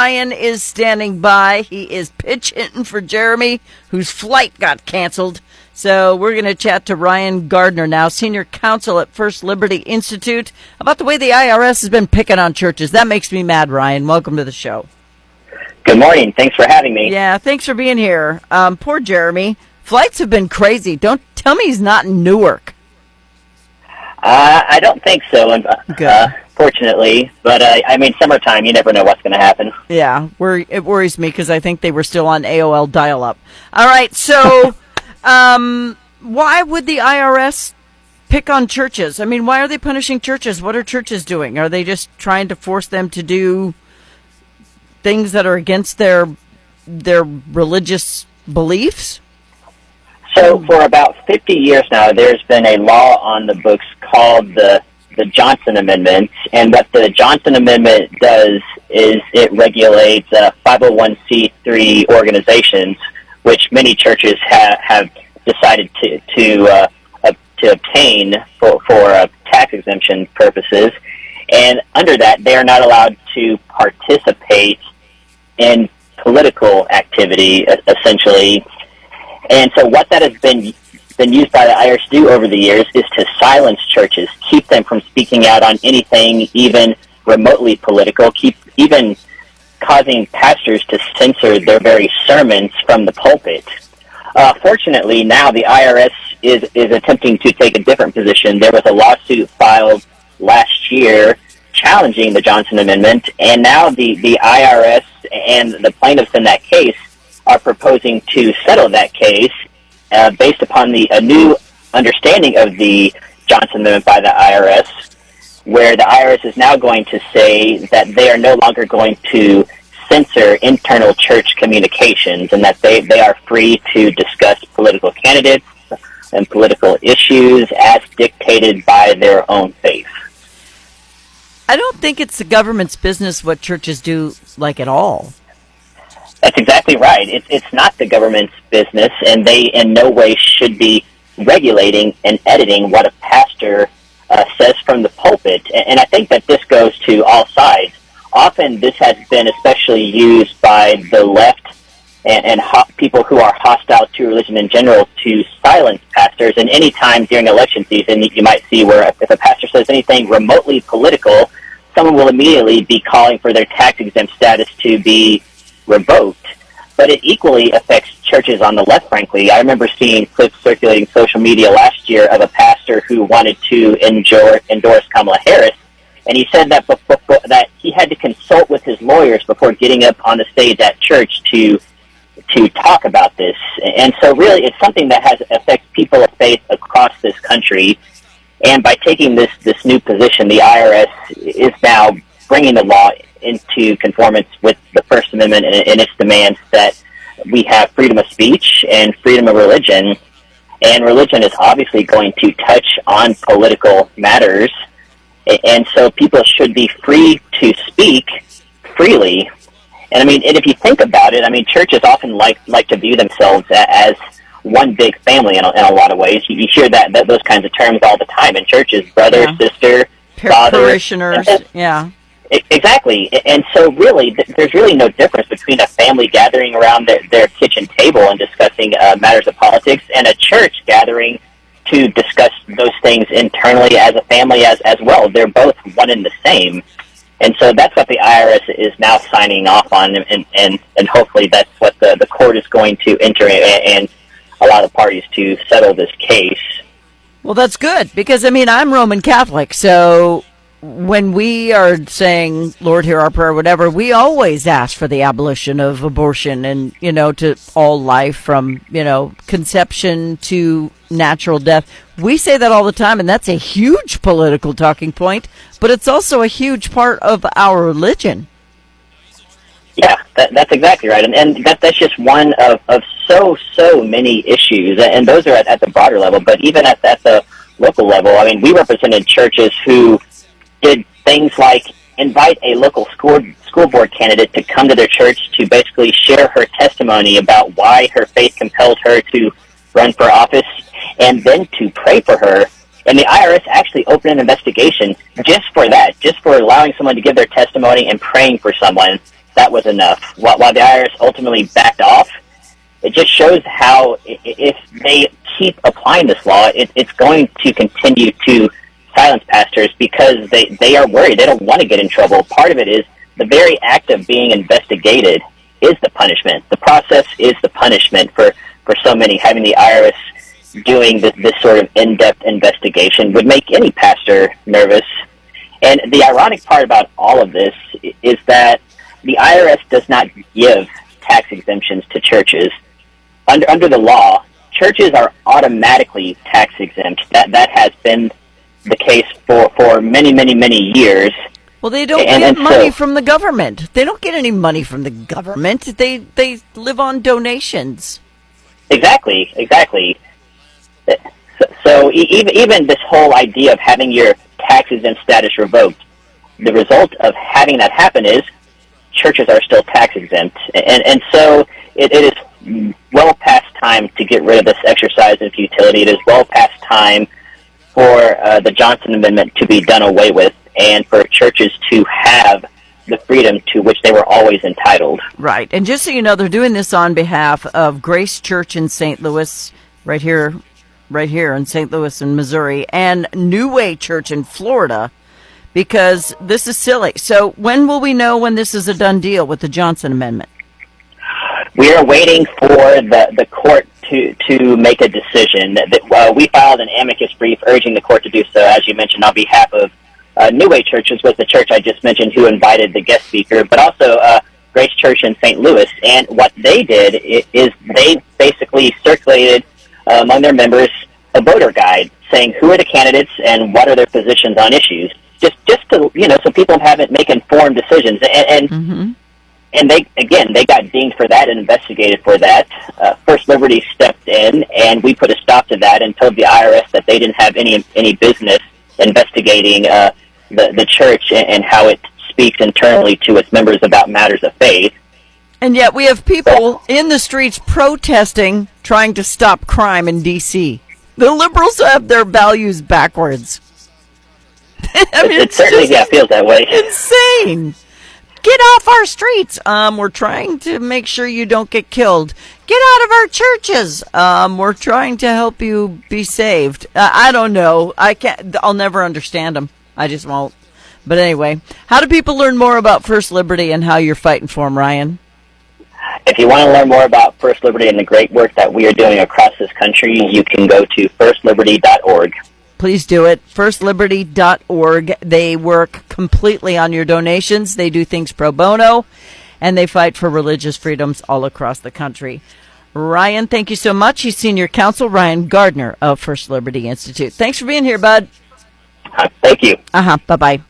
Ryan is standing by. He is pitch hitting for Jeremy, whose flight got canceled. So we're going to chat to Ryan Gardner now, Senior Counsel at First Liberty Institute, about the way the IRS has been picking on churches. That makes me mad, Ryan. Welcome to the show. Good morning. Thanks for having me. Yeah, thanks for being here. Poor Jeremy. Flights have been crazy. Don't tell me he's not in Newark. I don't think so, fortunately. But, summertime, you never know what's going to happen. Yeah, it worries me because I think they were still on AOL dial-up. All right, so why would the IRS pick on churches? I mean, why are they punishing churches? What are churches doing? Are they just trying to force them to do things that are against their religious beliefs? So for about 50 years now, there's been a law on the books called the Johnson Amendment. And what the Johnson Amendment does is it regulates 501c3 organizations, which many churches have decided to obtain for tax exemption purposes. And under that, they are not allowed to participate in political activity, essentially. And so what that has been used by the IRS to do over the years is to silence churches, keep them from speaking out on anything even remotely political, even causing pastors to censor their very sermons from the pulpit. Fortunately, now the IRS is attempting to take a different position. There was a lawsuit filed last year challenging the Johnson Amendment, and now the IRS and the plaintiffs in that case are proposing to settle that case based upon a new understanding of the Johnson Amendment by the IRS, where the IRS is now going to say that they are no longer going to censor internal church communications and that they are free to discuss political candidates and political issues as dictated by their own faith. I don't think it's the government's business what churches do, like, at all. That's exactly right. It's not the government's business, and they in no way should be regulating and editing what a pastor says from the pulpit. And I think that this goes to all sides. Often this has been especially used by the left and people who are hostile to religion in general to silence pastors. And any time during election season, you might see where if a pastor says anything remotely political, someone will immediately be calling for their tax-exempt status to be revoked. But it equally affects churches on the left, frankly. I remember seeing clips circulating social media last year of a pastor who wanted to endorse Kamala Harris, and he said that that he had to consult with his lawyers before getting up on the stage at church to talk about this. And so really it's something that affects people of faith across this country. And by taking this new position, the IRS is now bringing the law into conformance with the First Amendment and its demands that we have freedom of speech and freedom of religion. And religion is obviously going to touch on political matters. And so people should be free to speak freely. And if you think about it, churches often like to view themselves as one big family in a lot of ways. You hear that those kinds of terms all the time in churches: brother, sister, father, parishioners. Yeah. Exactly. And so really, there's really no difference between a family gathering around their kitchen table and discussing matters of politics and a church gathering to discuss those things internally as a family as well. They're both one and the same. And so that's what the IRS is now signing off on, and hopefully that's what the court is going to enter and allow the parties to settle this case. Well, that's good, because, I'm Roman Catholic, so when we are saying, Lord, hear our prayer, whatever, we always ask for the abolition of abortion and, to all life from, conception to natural death. We say that all the time, and that's a huge political talking point, but it's also a huge part of our religion. Yeah, that's exactly right. And that's just one of so many issues, and those are at the broader level, but even at the local level. We represented churches who did things like invite a local school board candidate to come to their church to basically share her testimony about why her faith compelled her to run for office, and then to pray for her. And the IRS actually opened an investigation just for that, just for allowing someone to give their testimony and praying for someone. that was enough. While the IRS ultimately backed off, it just shows how if they keep applying this law, it's going to continue to silence pastors because they are worried. They don't want to get in trouble. Part of it is the very act of being investigated is the punishment. The process is the punishment for so many. Having the IRS doing this sort of in-depth investigation would make any pastor nervous. And the ironic part about all of this is that the IRS does not give tax exemptions to churches. Under the law, churches are automatically tax exempt. That has been the case for many, many, many years. Well, they don't get money from the government. They don't get any money from the government. They live on donations. Exactly. So even this whole idea of having your tax exempt status revoked, the result of having that happen is churches are still tax exempt, and so it is well past time to get rid of this exercise in futility. It is well past time for the Johnson Amendment to be done away with, and for churches to have the freedom to which they were always entitled. Right, and just so you know, they're doing this on behalf of Grace Church in St. Louis, right here in St. Louis in Missouri, and New Way Church in Florida, because this is silly. So when will we know when this is a done deal with the Johnson Amendment? We are waiting for the court to make a decision. We filed an amicus brief urging the court to do so, as you mentioned, on behalf of New Way Churches, was the church I just mentioned who invited the guest speaker, but also Grace Church in St. Louis. And what they did is they basically circulated among their members a voter guide saying who are the candidates and what are their positions on issues, just to so people make informed decisions. And they got dinged for that and investigated for that. First Liberty stepped in, and we put a stop to that and told the IRS that they didn't have any business investigating the church and how it speaks internally to its members about matters of faith. And yet we have people in the streets protesting, trying to stop crime in D.C. The liberals have their values backwards. It certainly feels that way. Insane. Get off our streets. We're trying to make sure you don't get killed. Get out of our churches. We're trying to help you be saved. I don't know. I'll never understand them. I just won't. But anyway, how do people learn more about First Liberty and how you're fighting for them, Ryan? If you want to learn more about First Liberty and the great work that we are doing across this country, you can go to firstliberty.org. Please do it. Firstliberty.org. They work completely on your donations. They do things pro bono, and they fight for religious freedoms all across the country. Ryan, thank you so much. He's Senior Counsel Ryan Gardner of First Liberty Institute. Thanks for being here, bud. Thank you. Bye-bye.